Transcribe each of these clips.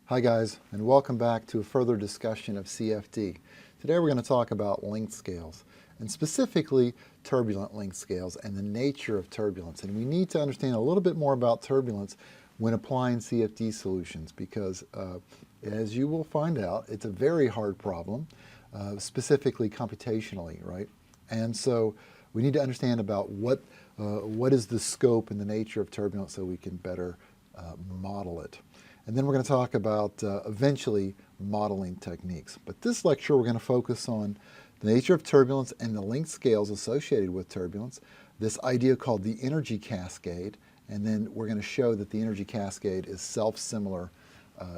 Hi guys, and welcome back to a further discussion of CFD. Today we're going to talk about length scales, and specifically turbulent length scales and the nature of turbulence. And we need to understand a little bit more about turbulence when applying CFD solutions because, as you will find out, it's a very hard problem, specifically computationally, right? And so we need to understand about what is the scope and the nature of turbulence so we can better model it. And then we're going to talk about, eventually, modeling techniques. But this lecture, we're going to focus on the nature of turbulence and the length scales associated with turbulence, this idea called the energy cascade, and then we're going to show that the energy cascade is self-similar.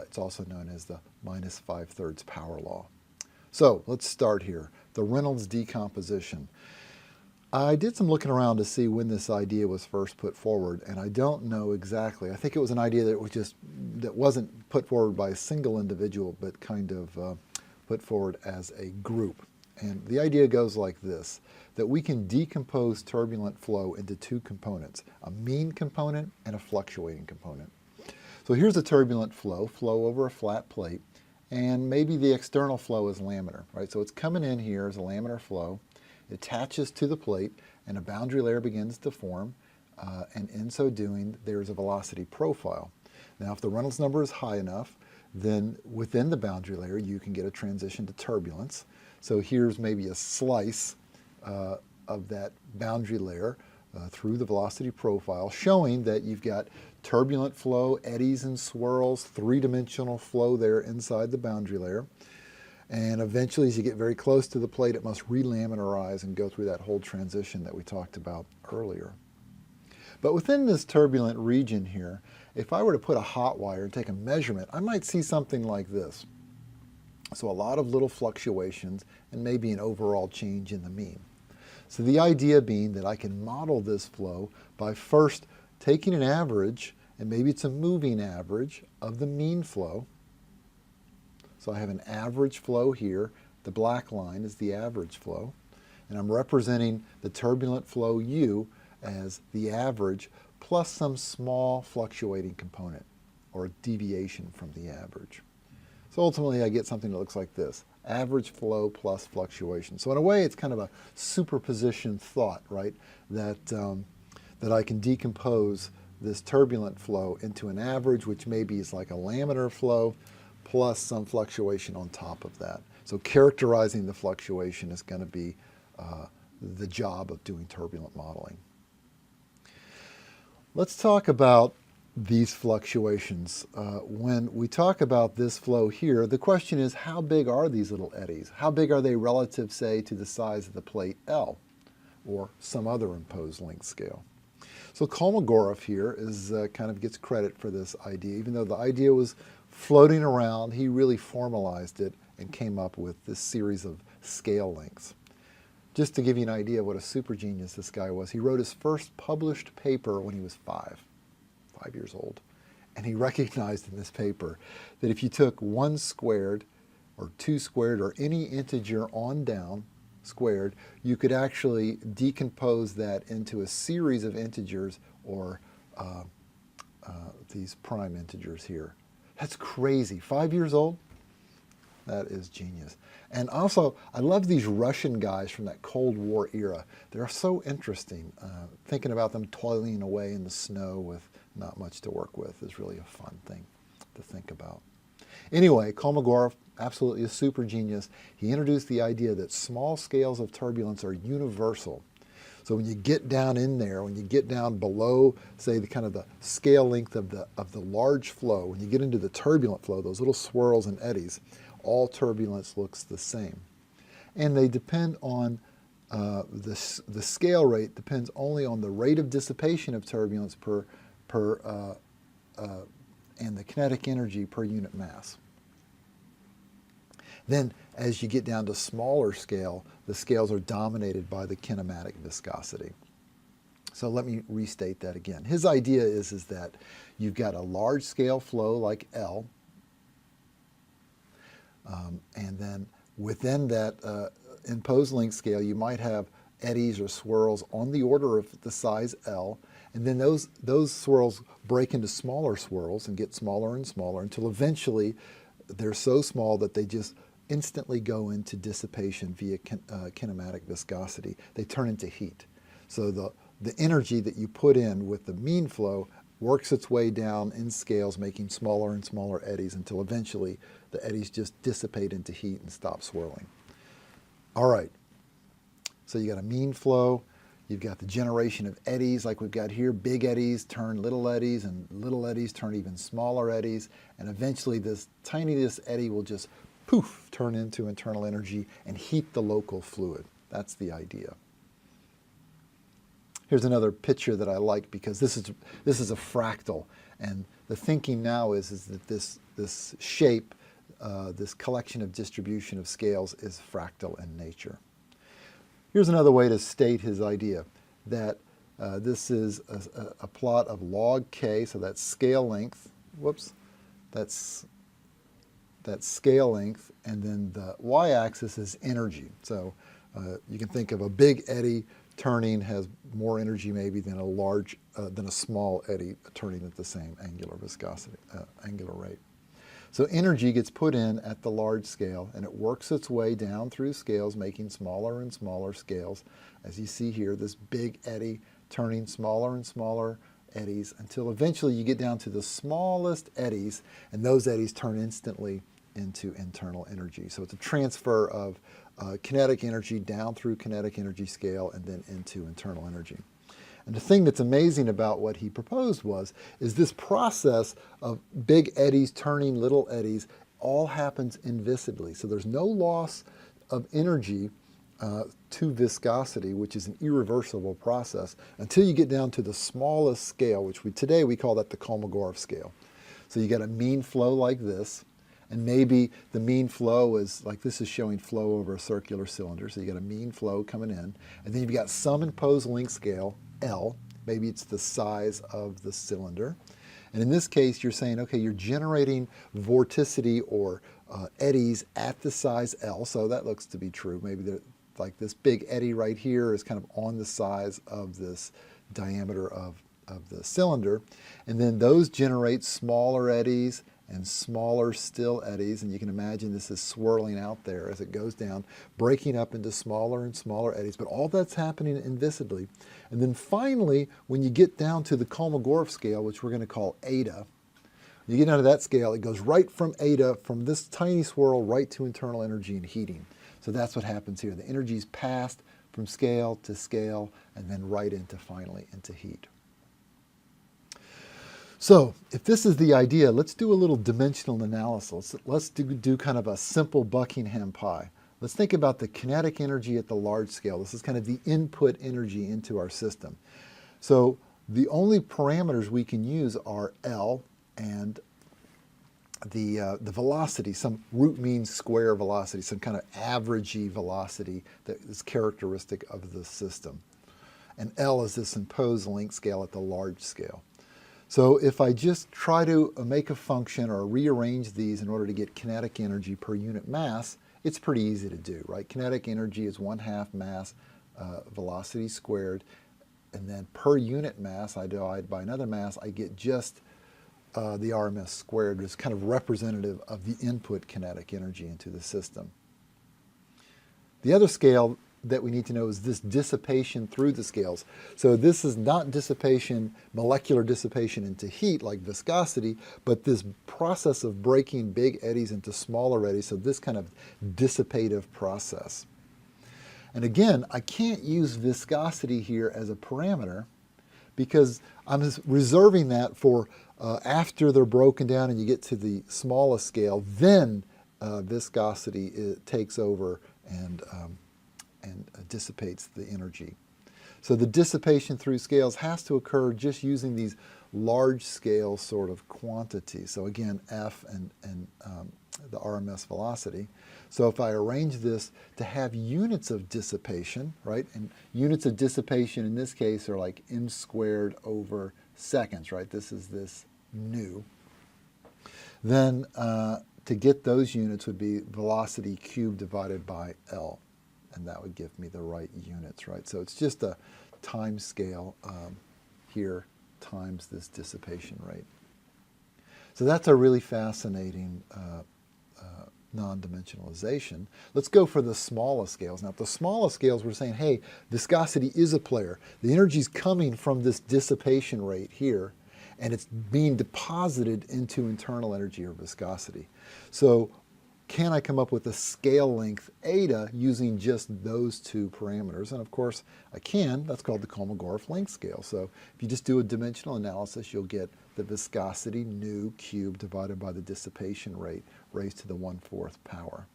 It's also known as the minus 5/3 power law. So let's start here. The Reynolds decomposition. I did some looking around to see when this idea was first put forward, and I don't know exactly. I think it was an idea that wasn't put forward by a single individual, but kind of put forward as a group. And the idea goes like this, that we can decompose turbulent flow into two components, a mean component and a fluctuating component. So here's a turbulent flow over a flat plate, and maybe the external flow is laminar, right? So it's coming in here as a laminar flow. It attaches to the plate, and a boundary layer begins to form, and in so doing, there's a velocity profile. Now, if the Reynolds number is high enough, then within the boundary layer, you can get a transition to turbulence. So here's maybe a slice of that boundary layer through the velocity profile, showing that you've got turbulent flow, eddies and swirls, three-dimensional flow there inside the boundary layer. And eventually, as you get very close to the plate, it must relaminarize and go through that whole transition that we talked about earlier. But within this turbulent region here, if I were to put a hot wire and take a measurement, I might see something like this. So a lot of little fluctuations and maybe an overall change in the mean. So the idea being that I can model this flow by first taking an average, and maybe it's a moving average, of the mean flow. So I have an average flow here. The black line is the average flow. And I'm representing the turbulent flow U as the average plus some small fluctuating component or deviation from the average. So ultimately I get something that looks like this, average flow plus fluctuation. So in a way it's kind of a superposition thought, right, that I can decompose this turbulent flow into an average, which maybe is like a laminar flow, plus some fluctuation on top of that. So characterizing the fluctuation is going to be the job of doing turbulent modeling. Let's talk about these fluctuations. When we talk about this flow here, the question is, how big are these little eddies? How big are they relative, say, to the size of the plate L or some other imposed length scale? So Kolmogorov here is kind of gets credit for this idea. Even though the idea was floating around, he really formalized it and came up with this series of scale lengths. Just to give you an idea of what a super genius this guy was, he wrote his first published paper when he was 5 years old. And he recognized in this paper that if you took 1 squared or 2 squared or any integer on down squared, you could actually decompose that into a series of integers or these prime integers here. That's crazy. 5 years old? That is genius. And also, I love these Russian guys from that Cold War era. They're so interesting. Thinking about them toiling away in the snow with not much to work with is really a fun thing to think about. Anyway, Kolmogorov, absolutely a super genius. He introduced the idea that small scales of turbulence are universal. So when you get down in there, when you get down below, say, the kind of the scale length of the large flow, when you get into the turbulent flow, those little swirls and eddies, all turbulence looks the same. And they depend on, the scale rate depends only on the rate of dissipation of turbulence and the kinetic energy per unit mass. Then, as you get down to smaller scale, the scales are dominated by the kinematic viscosity. So let me restate that again. His idea is that you've got a large scale flow like L, and then within that imposed length scale, you might have eddies or swirls on the order of the size L, And then those swirls break into smaller swirls and get smaller and smaller until eventually they're so small that they just instantly go into dissipation via kinematic viscosity. They turn into heat. So the energy that you put in with the mean flow works its way down in scales, making smaller and smaller eddies until eventually the eddies just dissipate into heat and stop swirling. All right, so you got a mean flow, you've got the generation of eddies like we've got here. Big eddies turn little eddies, and little eddies turn even smaller eddies, and eventually this tiniest eddy will just poof, turn into internal energy and heat the local fluid. That's the idea. Here's another picture that I like because this is a fractal, and the thinking now is that this shape, this collection of distribution of scales is fractal in nature. Here's another way to state his idea, that this is a plot of log k, so that's scale length. Whoops, that's scale length, and then the y-axis is energy. So you can think of a big eddy turning has more energy maybe than a small eddy turning at the same angular viscosity, angular rate. So energy gets put in at the large scale, and it works its way down through scales, making smaller and smaller scales. As you see here, this big eddy turning smaller and smaller eddies until eventually you get down to the smallest eddies, and those eddies turn instantly into internal energy. So it's a transfer of kinetic energy down through kinetic energy scale and then into internal energy. And the thing that's amazing about what he proposed is this process of big eddies turning little eddies all happens invisibly. So there's no loss of energy to viscosity, which is an irreversible process, until you get down to the smallest scale, which today we call that the Kolmogorov scale. So you get a mean flow like this, and maybe the mean flow is like this is showing flow over a circular cylinder. So you got a mean flow coming in, and then you've got some imposed length scale, L. Maybe it's the size of the cylinder. And in this case, you're saying, okay, you're generating vorticity or eddies at the size L. So that looks to be true. Maybe like this big eddy right here is kind of on the size of this diameter of the cylinder. And then those generate smaller eddies and smaller still eddies, and you can imagine this is swirling out there as it goes down, breaking up into smaller and smaller eddies, but all that's happening invisibly. And then finally, when you get down to the Kolmogorov scale, which we're going to call eta, when you get down to that scale, it goes right from eta, from this tiny swirl, right to internal energy and heating. So that's what happens here. The energy is passed from scale to scale, and then right finally into heat. So if this is the idea, let's do a little dimensional analysis. Let's do kind of a simple Buckingham pie. Let's think about the kinetic energy at the large scale. This is kind of the input energy into our system. So the only parameters we can use are L and the velocity, some root mean square velocity, some kind of averagey velocity that is characteristic of the system. And L is this imposed length scale at the large scale. So if I just try to make a function or rearrange these in order to get kinetic energy per unit mass, it's pretty easy to do, right? Kinetic energy is 1/2 mass velocity squared, and then per unit mass, I divide by another mass, I get just the RMS squared, which is kind of representative of the input kinetic energy into the system. The other scale that we need to know is this dissipation through the scales. So this is not dissipation, molecular dissipation into heat like viscosity, but this process of breaking big eddies into smaller eddies, so this kind of dissipative process. And again, I can't use viscosity here as a parameter because I'm reserving that for after they're broken down and you get to the smallest scale, then viscosity takes over and dissipates the energy. So the dissipation through scales has to occur just using these large scale sort of quantities. So again, F and the RMS velocity. So if I arrange this to have units of dissipation, right, and units of dissipation in this case are like m squared over seconds, right, this is this nu, then to get those units would be velocity cubed divided by L. And that would give me the right units, right? So it's just a time scale here times this dissipation rate. So that's a really fascinating non-dimensionalization. Let's go for the smallest scales. Now, at the smallest scales, we're saying, hey, viscosity is a player. The energy is coming from this dissipation rate here, and it's being deposited into internal energy or viscosity. So can I come up with a scale length eta using just those two parameters? And of course, I can. That's called the Kolmogorov length scale. So if you just do a dimensional analysis, you'll get the viscosity nu cubed divided by the dissipation rate raised to the 1/4 power.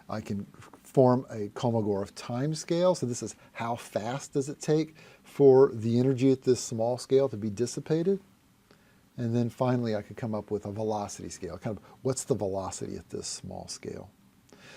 I can form a Kolmogorov time scale. So this is how fast does it take for the energy at this small scale to be dissipated. And then finally, I could come up with a velocity scale, kind of what's the velocity at this small scale.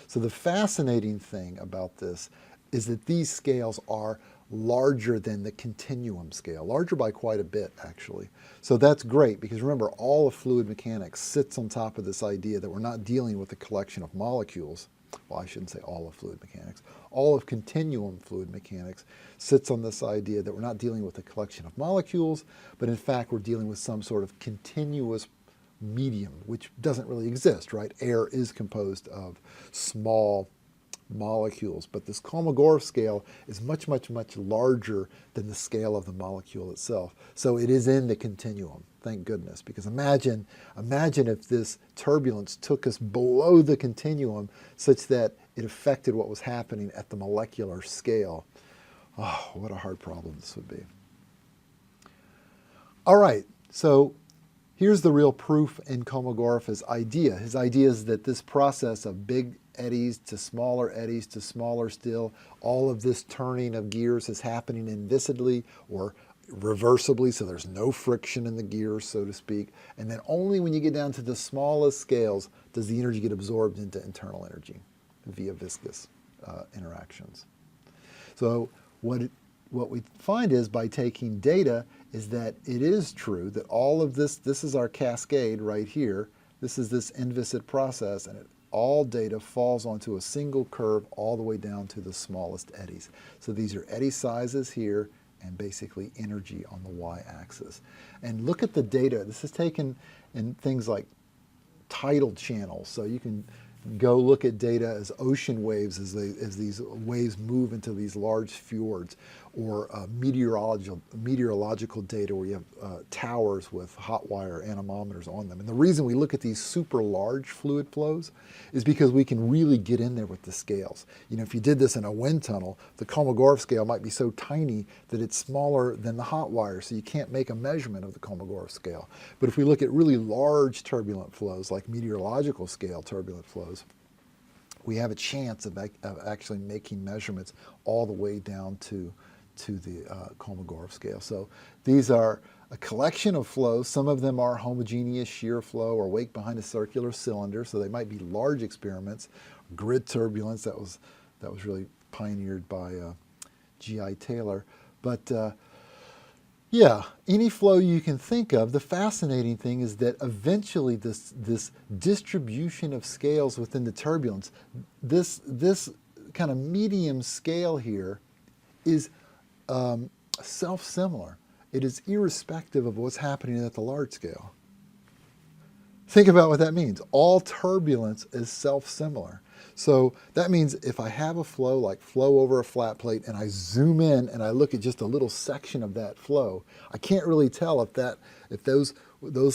So the fascinating thing about this is that these scales are larger than the continuum scale, larger by quite a bit, actually. So that's great, because remember, all of fluid mechanics sits on top of this idea that we're not dealing with a collection of molecules. Well, I shouldn't say all of fluid mechanics. All of continuum fluid mechanics sits on this idea that we're not dealing with a collection of molecules, but in fact we're dealing with some sort of continuous medium, which doesn't really exist, right? Air is composed of small molecules, but this Kolmogorov scale is much, much, much larger than the scale of the molecule itself. So it is in the continuum, thank goodness, because imagine if this turbulence took us below the continuum such that it affected what was happening at the molecular scale. Oh, what a hard problem this would be. All right, so here's the real proof in Kolmogorov's idea. His idea is that this process of big eddies to smaller still, all of this turning of gears is happening invisibly or reversibly, so there's no friction in the gears, so to speak. And then only when you get down to the smallest scales does the energy get absorbed into internal energy via viscous interactions. So what we find is, by taking data, is that it is true that all of this is our cascade right here. This is this inviscid process, and all data falls onto a single curve all the way down to the smallest eddies. So these are eddy sizes here and basically energy on the y-axis. And look at the data. This is taken in things like tidal channels. So you can go look at data as ocean waves as these waves move into these large fjords, or meteorological data where you have towers with hot wire anemometers on them. And the reason we look at these super large fluid flows is because we can really get in there with the scales. You know, if you did this in a wind tunnel, the Kolmogorov scale might be so tiny that it's smaller than the hot wire, so you can't make a measurement of the Kolmogorov scale. But if we look at really large turbulent flows, like meteorological scale turbulent flows, we have a chance of actually making measurements all the way down to the Kolmogorov scale. So these are a collection of flows. Some of them are homogeneous shear flow or wake behind a circular cylinder, so they might be large experiments. Grid turbulence, that was really pioneered by G.I. Taylor. But yeah, any flow you can think of. The fascinating thing is that eventually this distribution of scales within the turbulence, this kind of medium scale here is self-similar. It is irrespective of what's happening at the large scale. Think about what that means. All turbulence is self-similar. So that means if I have a flow, like flow over a flat plate, and I zoom in and I look at just a little section of that flow, I can't really tell if those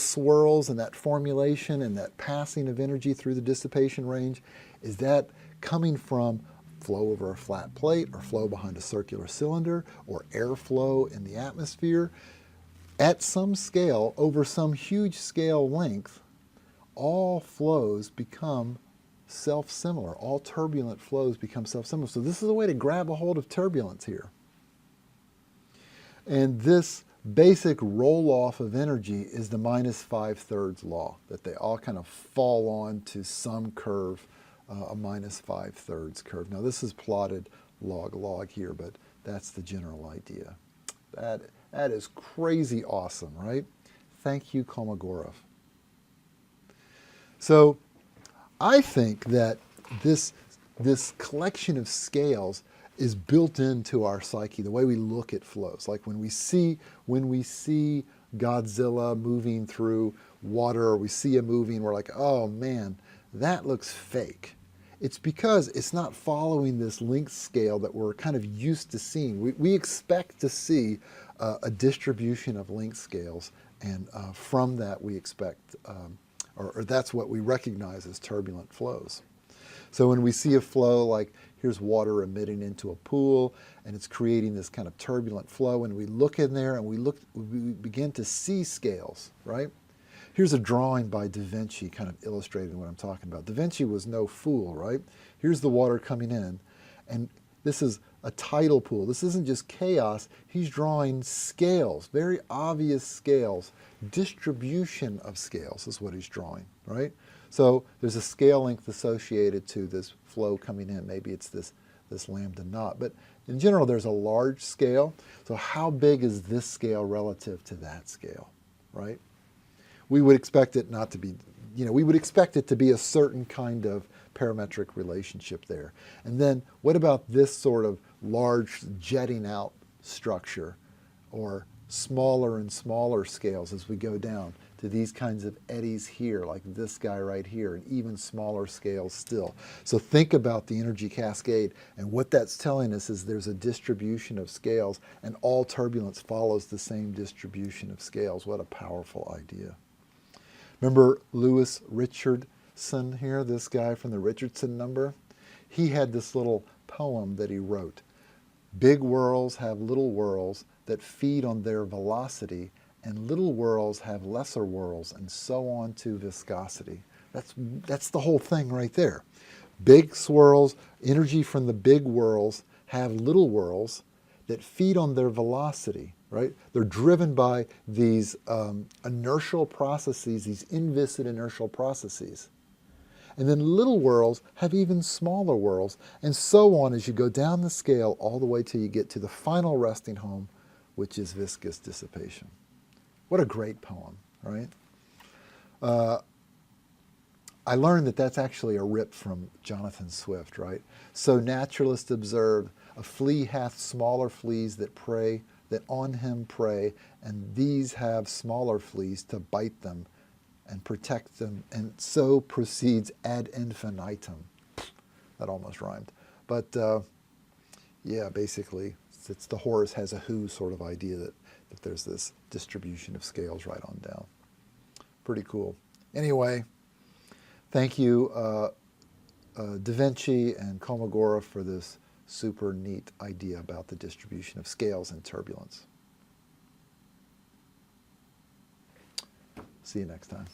swirls and that formulation and that passing of energy through the dissipation range, is that coming from flow over a flat plate or flow behind a circular cylinder or airflow in the atmosphere. At some scale, over some huge scale length, all flows become self-similar. All turbulent flows become self-similar. So this is a way to grab a hold of turbulence here. And this basic roll-off of energy is the -5/3 law, that they all kind of fall on to some curve, a -5/3 curve. Now this is plotted log here, but that's the general idea. That is crazy awesome, right? Thank you, Kolmogorov. So I think that this collection of scales is built into our psyche, the way we look at flows. Like when we see Godzilla moving through water, or we see a movie and we're like, oh man, that looks fake. It's because it's not following this length scale that we're kind of used to seeing. We expect to see a distribution of length scales, and from that we expect, or that's what we recognize as turbulent flows. So when we see a flow like here's water emitting into a pool and it's creating this kind of turbulent flow, and we look in there and we begin to see scales, right? Here's a drawing by Da Vinci kind of illustrating what I'm talking about. Da Vinci was no fool, right? Here's the water coming in, and this is a tidal pool. This isn't just chaos. He's drawing scales, very obvious scales. Distribution of scales is what he's drawing, right? So there's a scale length associated to this flow coming in. Maybe it's this lambda knot. But in general, there's a large scale. So how big is this scale relative to that scale, right? We would expect it not to be, we would expect it to be a certain kind of parametric relationship there. And then what about this sort of large jetting out structure, or smaller and smaller scales as we go down to these kinds of eddies here, like this guy right here, and even smaller scales still. So think about the energy cascade, and what that's telling us is there's a distribution of scales, and all turbulence follows the same distribution of scales. What a powerful idea. Remember Louis Richardson here, this guy from the Richardson number? He had this little poem that he wrote. Big whirls have little whirls that feed on their velocity, and little whirls have lesser whirls, and so on to viscosity. That's the whole thing right there. Big swirls, energy from the big whirls have little whirls that feed on their velocity, right? They're driven by these inertial processes, these inviscid inertial processes. And then little whirls have even smaller whirls, and so on as you go down the scale all the way till you get to the final resting home, which is viscous dissipation. What a great poem, right? I learned that that's actually a rip from Jonathan Swift, right? So naturalists observe, a flea hath smaller fleas that on him prey, and these have smaller fleas to bite them and protect them, and so proceeds ad infinitum. That almost rhymed. But yeah, basically, it's the Horace has a who sort of idea that there's this distribution of scales right on down. Pretty cool. Anyway, thank you, Da Vinci and Komagora, for this super neat idea about the distribution of scales and turbulence. See you next time.